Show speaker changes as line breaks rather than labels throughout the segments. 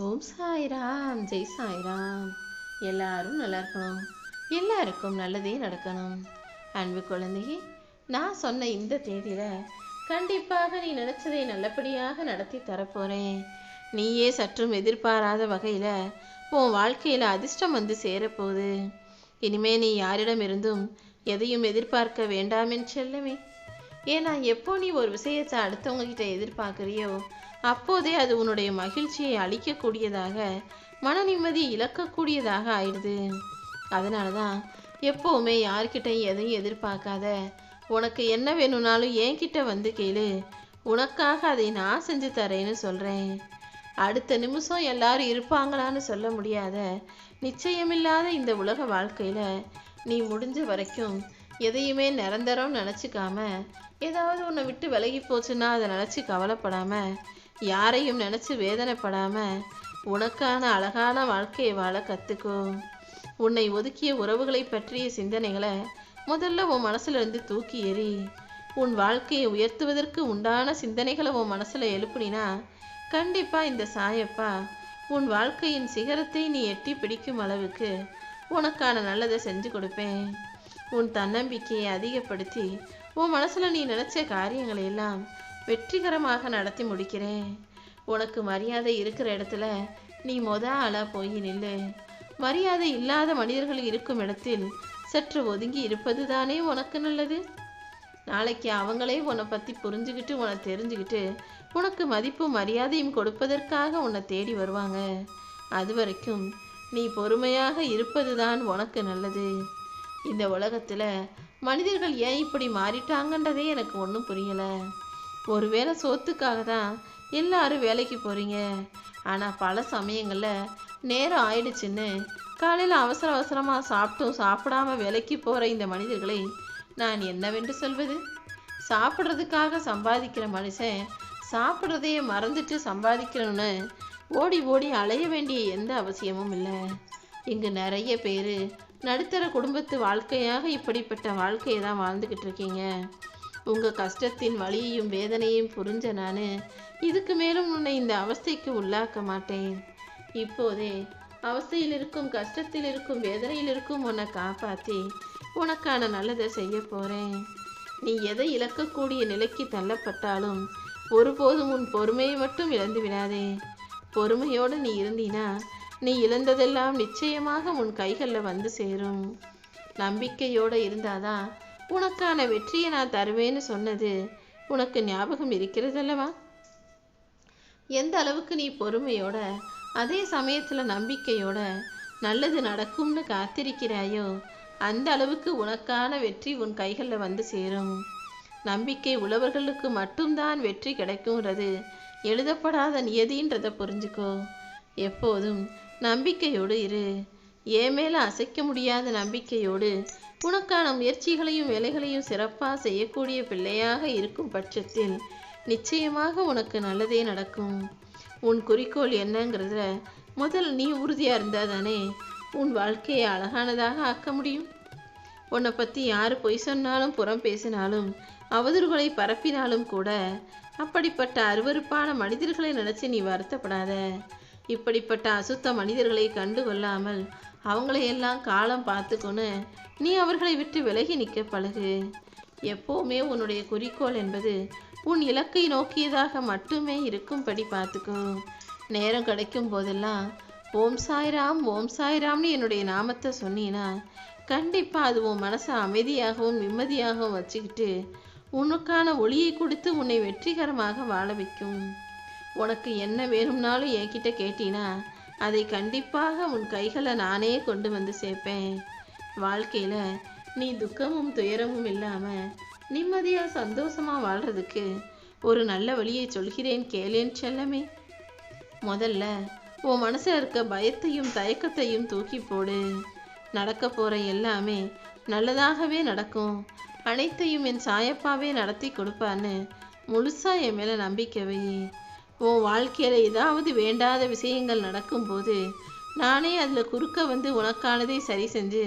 ஓம் சாய்ராம், ஜெய் சாய்ராம். எல்லாரும் நல்லா இருக்கணும், எல்லாருக்கும் நல்லதே நடக்கணும். அன்பு குழந்தையே, நான் சொன்ன இந்த தேதியில் கண்டிப்பாக நீ நினச்சதை நல்லபடியாக நடத்தி தரப்போகிறேன். நீயே சற்றும் எதிர்பாராத வகையில் உன் வாழ்க்கையில் அதிர்ஷ்டம் வந்து சேரப்போகுது. இனிமே நீ யாரிடமிருந்தும் எதையும் எதிர்பார்க்க வேண்டாமென்னு செல்லவே. ஏன்னா எப்போ நீ ஒரு விஷயத்தை அடுத்தவங்க கிட்ட எதிர்பார்க்குறியோ அப்போதே அது உன்னுடைய மகிழ்ச்சியை அளிக்கக்கூடியதாக, மன நிம்மதியை இழக்கக்கூடியதாக ஆயிடுது. அதனால தான் எப்போவுமே யார்கிட்டையும் எதையும் எதிர்பார்க்காத. உனக்கு என்ன வேணும்னாலும் என்கிட்ட வந்து கேளு, உனக்காக அதை நான் செஞ்சு தரேன்னு சொல்கிறேன். அடுத்த நிமிஷம் எல்லாரும் இருப்பாங்களான்னு சொல்ல முடியாத, நிச்சயமில்லாத இந்த உலக வாழ்க்கையில் நீ முடிஞ்ச வரைக்கும் எதையுமே நிரந்தரம் நினச்சிக்காம, ஏதாவது உன்னை விட்டு விலகி போச்சுன்னா அதை நினச்சி கவலைப்படாமல், யாரையும் நினச்சி வேதனைப்படாமல் உனக்கான அழகான வாழ்க்கையை வாழ கற்றுக்கோ. உன்னை ஒதுக்கிய உறவுகளை பற்றிய சிந்தனைகளை முதல்ல உன் மனசுலேருந்து தூக்கி எறி. உன் வாழ்க்கையை உயர்த்துவதற்கு உண்டான சிந்தனைகளை உன் மனசில் எழுப்புனினா கண்டிப்பாக இந்த சாயப்பா உன் வாழ்க்கையின் சிகரத்தை நீ எட்டி பிடிக்கும் அளவுக்கு உனக்கான நல்லதை செஞ்சு கொடுப்பேன். உன் தன்னம்பிக்கையை அதிகப்படுத்தி உன் மனசில் நீ நினச்ச காரியங்களை எல்லாம் வெற்றிகரமாக நடத்தி முடிக்கிறேன். உனக்கு மரியாதை இருக்கிற இடத்துல நீ ஆளாக போய் நில்லு. மரியாதை இல்லாத மனிதர்கள் இருக்கும் இடத்தில் சற்று ஒதுங்கி இருப்பது தானே உனக்கு நல்லது. நாளைக்கு அவங்களே உன்னை பற்றி புரிஞ்சுக்கிட்டு உன்னை தெரிஞ்சுக்கிட்டு உனக்கு மதிப்பும் மரியாதையும் கொடுப்பதற்காக உன்னை தேடி வருவாங்க. அது வரைக்கும் நீ பொறுமையாக இருப்பது தான் உனக்கு நல்லது. இந்த உலகத்தில் மனிதர்கள் ஏன் இப்படி மாறிட்டாங்கன்றதே எனக்கு ஒன்றும் புரியலை. ஒருவேளை சோத்துக்காக தான் எல்லாரும் வேலைக்கு போகிறீங்க. ஆனால் பல சமயங்களில் நேரம் ஆயிடுச்சுன்னு காலையில் அவசர அவசரமாக சாப்பிட்டும் சாப்பிடாம வேலைக்கு போகிற இந்த மனிதர்களை நான் என்னவென்று சொல்வது? சாப்பிட்றதுக்காக சம்பாதிக்கிற மனுஷன் சாப்பிட்றதையே மறந்துட்டு சம்பாதிக்கணும்னு ஓடி ஓடி அலைய வேண்டிய எந்த அவசியமும் இல்லை. இங்கு நிறைய பேர் நடுத்தர குடும்பத்து வாழ்க்கையாக இப்படிப்பட்ட வாழ்க்கையை தான் வாழ்ந்துக்கிட்டு இருக்கீங்க. உங்கள் கஷ்டத்தின் வலியையும் வேதனையும் புரிஞ்ச நான் இதுக்கு மேலும் உன்னை இந்த அவஸ்தைக்கு உள்ளாக்க மாட்டேன். இப்போதே அவஸ்தையில் இருக்கும், கஷ்டத்தில் இருக்கும், வேதனையில் இருக்கும் உன்னை காப்பாற்றி உனக்கான நல்லதை செய்ய போகிறேன். நீ எதை இழக்கக்கூடிய நிலைக்கு தள்ளப்பட்டாலும் ஒருபோதும் உன் பொறுமையை மட்டும் இழந்து விடாதே. பொறுமையோடு நீ இருந்தீனா நீ இழந்ததெல்லாம் நிச்சயமாக உன் கைகளில் வந்து சேரும். நம்பிக்கையோடு இருந்தாதான் உனக்கான வெற்றியை நான் தருவேன்னு சொன்னது உனக்கு ஞாபகம் இருக்கிறதல்லவா? எந்த அளவுக்கு நீ பொறுமையோட அதே சமயத்தில் நம்பிக்கையோட நல்லது நடக்கும்னு காத்திருக்கிறாயோ அந்த அளவுக்கு உனக்கான வெற்றி உன் கைகளில் வந்து சேரும். நம்பிக்கை உள்ளவர்களுக்கு மட்டும்தான் வெற்றி கிடைக்கும்ன்றது எழுதப்படாத நியதின்றதை புரிஞ்சுக்கோ. எப்போதும் நம்பிக்கையோடு இரு. ஏன் மேலே அசைக்க முடியாத நம்பிக்கையோடு உனக்கான முயற்சிகளையும் வேலைகளையும் சிறப்பாக செய்யக்கூடிய பிள்ளையாக இருக்கும் பட்சத்தில் நிச்சயமாக உனக்கு நல்லதே நடக்கும். உன் குறிக்கோள் என்னங்கிறதுல முதல் நீ உறுதியாக இருந்தால் தானே உன் வாழ்க்கையை அழகானதாக ஆக்க முடியும். உன்னை பற்றி யார் பொய் சொன்னாலும் புறம் பேசினாலும் அவதூறுகளை பரப்பினாலும் கூட அப்படிப்பட்ட அருவருப்பான மனிதர்களை நினச்சி நீ வருத்தப்படாத. இப்படிப்பட்ட அசுத்த மனிதர்களை கண்டு கொள்ளாமல் அவங்களையெல்லாம் காலம் பார்த்துக்கொண்டு நீ அவர்களை விட்டு விலகி நிற்க பழகு. எப்போவுமே உன்னுடைய குறிக்கோள் என்பது உன் இலக்கை நோக்கியதாக மட்டுமே இருக்கும்படி பார்த்துக்கோ. நேரம் கிடைக்கும் போதெல்லாம் ஓம் சாய்ராம் ஓம் சாய்ராம்னு என்னுடைய நாமத்தை சொன்னீன்னா கண்டிப்பாக அது உன் மனசை அமைதியாகவும் நிம்மதியாகவும் வச்சுக்கிட்டு உனக்கான ஒளியை கொடுத்து உன்னை வெற்றிகரமாக வாழ வைக்கும். உனக்கு என்ன வேணும்னாலும் என்கிட்ட கேட்டினா அதை கண்டிப்பாக உன் கைகளை நானே கொண்டு வந்து சேர்ப்பேன். வாழ்க்கையில் நீ துக்கமும் துயரமும் இல்லாமல் நிம்மதியாக சந்தோஷமாக வாழ்கிறதுக்கு ஒரு நல்ல வழியை சொல்கிறேன் கேளேன் செல்லமே. முதல்ல உன் மனசில் இருக்க பயத்தையும் தயக்கத்தையும் தூக்கி போடு. நடக்க போகிற எல்லாமே நல்லதாகவே நடக்கும். அனைத்தையும் என் சாயப்பாவே நடத்தி கொடுப்பான்னு முழுசாக என் மேலே நம்பிக்கை வை. உன் வாழ்க்கையில் ஏதாவது வேண்டாத விஷயங்கள் நடக்கும்போது நானே அதில் குறுக்க வந்து உனக்கானதை சரி செஞ்சு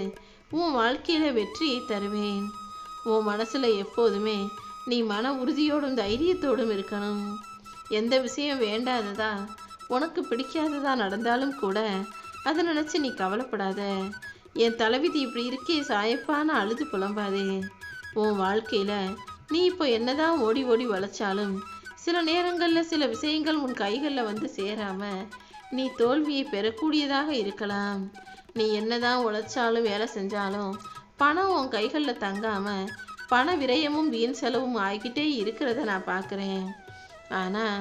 உன் வாழ்க்கையில் வெற்றியை தருவேன். உன் மனசில் எப்போதுமே நீ மன உறுதியோடும் தைரியத்தோடும் இருக்கணும். எந்த விஷயம் வேண்டாததா உனக்கு பிடிக்காததா நடந்தாலும் கூட அதை நினச்சி நீ கவலைப்படாத. என் தலைவிதி இப்படி இருக்கே சாயப்பான்னு அழுது புலம்பாதே. உன் வாழ்க்கையில் நீ இப்போ என்னதான் ஓடி ஓடி வளைச்சாலும் சில நேரங்களில் சில விஷயங்கள் உன் கைகளில் வந்து சேராமல் நீ தோல்வியை பெறக்கூடியதாக இருக்கலாம். நீ என்னதான் உழைச்சாலும் வேலை செஞ்சாலும் பணம் உன் கைகளில் தங்காமல் பண விரயமும் வீண் செலவும் ஆகிக்கிட்டே இருக்கிறத நான் பார்க்குறேன். ஆனால்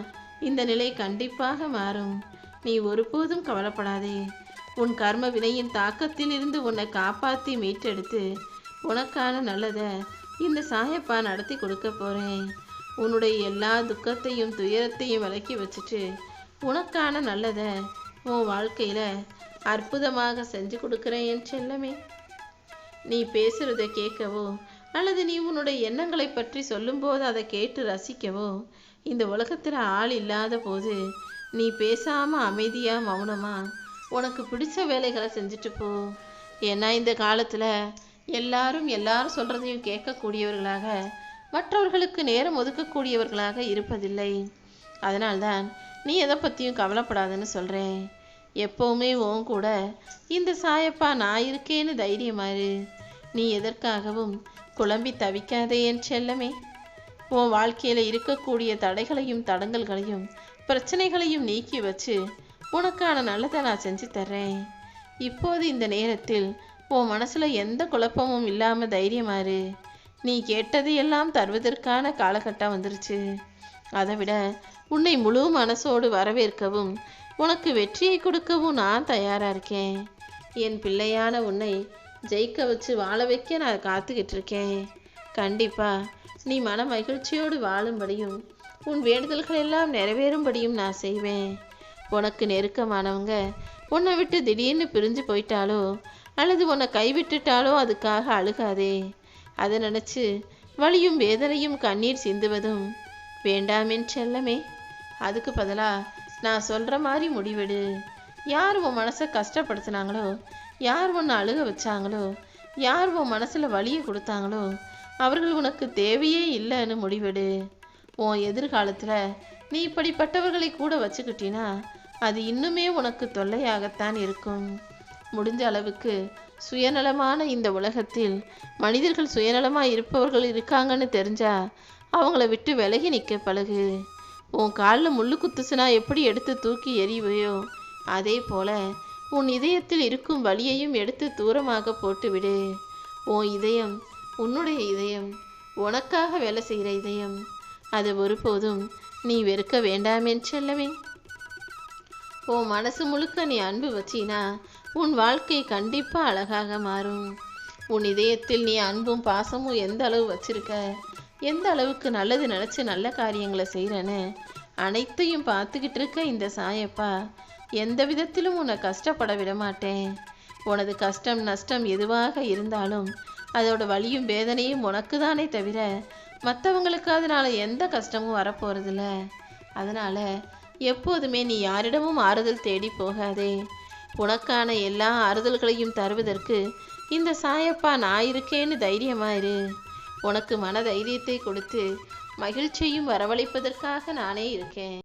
இந்த நிலை கண்டிப்பாக மாறும். நீ ஒருபோதும் கவலைப்படாதே. உன் கர்ம வினையின் தாக்கத்தில் இருந்து உன்னை காப்பாற்றி மீட்டெடுத்து உனக்கான நல்லதை இந்த சாயப்பா நடத்தி கொடுக்க போகிறேன். உன்னுடைய எல்லா துக்கத்தையும் துயரத்தையும் விலக்கி வச்சுட்டு உனக்கான நல்லதை உன் வாழ்க்கையில் அற்புதமாக செஞ்சு கொடுக்குறேன் என் செல்லமே. நீ பேசுகிறத கேட்கவோ அல்லது நீ உன்னுடைய எண்ணங்களை பற்றி சொல்லும்போது அதை கேட்டு ரசிக்கவோ இந்த உலகத்தில் ஆள் இல்லாத போது நீ பேசாமல் அமைதியாக மௌனமாக உனக்கு பிடிச்ச வேலைகளை செஞ்சுட்டு போ. ஏன்னா இந்த காலத்தில் எல்லாரும் சொல்கிறதையும் கேட்கக்கூடியவர்களாக மற்றவர்களுக்கு நேரம் ஒதுக்கக்கூடியவர்களாக இருப்பதில்லை. அதனால்தான் நீ எதை பற்றியும் கவலைப்படாதுன்னு சொல்கிறேன். எப்போவுமே உன் கூட இந்த சாயப்பா நான் இருக்கேன்னு தைரியமாறு. நீ எதற்காகவும் குழம்பி தவிக்காதே என் செல்லமே. உன் வாழ்க்கையில் இருக்கக்கூடிய தடைகளையும் தடங்கல்களையும் பிரச்சனைகளையும் நீக்கி வச்சு உனக்கான நல்லதை நான் செஞ்சு தர்றேன். இப்போது இந்த நேரத்தில் உன் மனசில் எந்த குழப்பமும் இல்லாமல் தைரியமாறு. நீ கேட்டதையெல்லாம் தருவதற்கான காலகட்டம் வந்துருச்சு. அதை விட உன்னை முழு மனசோடு வரவேற்கவும் உனக்கு வெற்றியை கொடுக்கவும் நான் தயாராக இருக்கேன். என் பிள்ளையான உன்னை ஜெயிக்க வச்சு வாழ வைக்க நான் காத்துக்கிட்டு இருக்கேன். கண்டிப்பாக நீ மன மகிழ்ச்சியோடு வாழும்படியும் உன் வேண்டுதல்கள் எல்லாம் நிறைவேறும்படியும் நான் செய்வேன். உனக்கு நெருக்கமானவங்க உன்னை விட்டு திடீர்னு பிரிஞ்சு போயிட்டாலோ அல்லது உன்னை கைவிட்டுட்டாலோ அதுக்காக அழுகாதே. அதை நினச்சி வலியும் வேதனையும் கண்ணீர் சிந்துவதும் வேண்டாமென் செல்லமே. அதுக்கு பதிலாக நான் சொல்கிற மாதிரி முடிவெடு. யார் உன் மனசை கஷ்டப்படுத்தினாங்களோ, யார் உன்னை அழுக வச்சாங்களோ, யார் உன் மனசில் வலியை கொடுத்தாங்களோ அவர்கள் உனக்கு தேவையே இல்லைன்னு முடிவெடு. உன் எதிர்காலத்தில் நீ இப்படிப்பட்டவர்களை கூட வச்சுக்கிட்டினா அது இன்னுமே உனக்கு தொல்லையாகத்தான் இருக்கும். முடிஞ்ச அளவுக்கு சுயநலமான இந்த உலகத்தில் மனிதர்கள் சுயநலமாக இருப்பவர்கள் இருக்காங்கன்னு தெரிஞ்சா அவங்கள விட்டு விலகி நிற்க பழகு. உன் காலில் முள்ளு குத்துசுனா எப்படி எடுத்து தூக்கி எறிவையோ அதே போல உன் இதயத்தில் இருக்கும் வலியையும் எடுத்து தூரமாக போட்டுவிடு. உன் இதயம் உன்னுடைய இதயம், உனக்காக வேலை செய்கிற இதயம். அது ஒருபோதும் நீ வெறுக்க வேண்டாமேன் செல்லவே. உன் மனசு முழுக்க நீ அன்பு வச்சினா உன் வாழ்க்கை கண்டிப்பாக அழகாக மாறும். உன் இதயத்தில் நீ அன்பும் பாசமும் எந்த அளவு வச்சிருக்க, எந்த அளவுக்கு நல்லது நினச்சி நல்ல காரியங்களை செய்கிறேன்னு அனைத்தையும் பார்த்துக்கிட்டு இருக்க இந்த சாயப்பா எந்த விதத்திலும் உன்னை கஷ்டப்பட விட மாட்டேன். உனது கஷ்டம் நஷ்டம் எதுவாக இருந்தாலும் அதோட வலியும் வேதனையும் உனக்கு தானே தவிர மற்றவங்களுக்கு அதனால் எந்த கஷ்டமும் வரப்போகிறதில்ல. அதனால் எப்போதுமே நீ யாரிடமும் ஆறுதல் தேடி போகாதே. உனக்கான எல்லா ஆறுதல்களையும் தருவதற்கு இந்த சாயப்பா நான் இருக்கேன்னு தைரியமாயிரு. உனக்கு மன தைரியத்தை கொடுத்து மகிழ்ச்சியும் வரவழைப்பதற்காக நானே இருக்கேன்.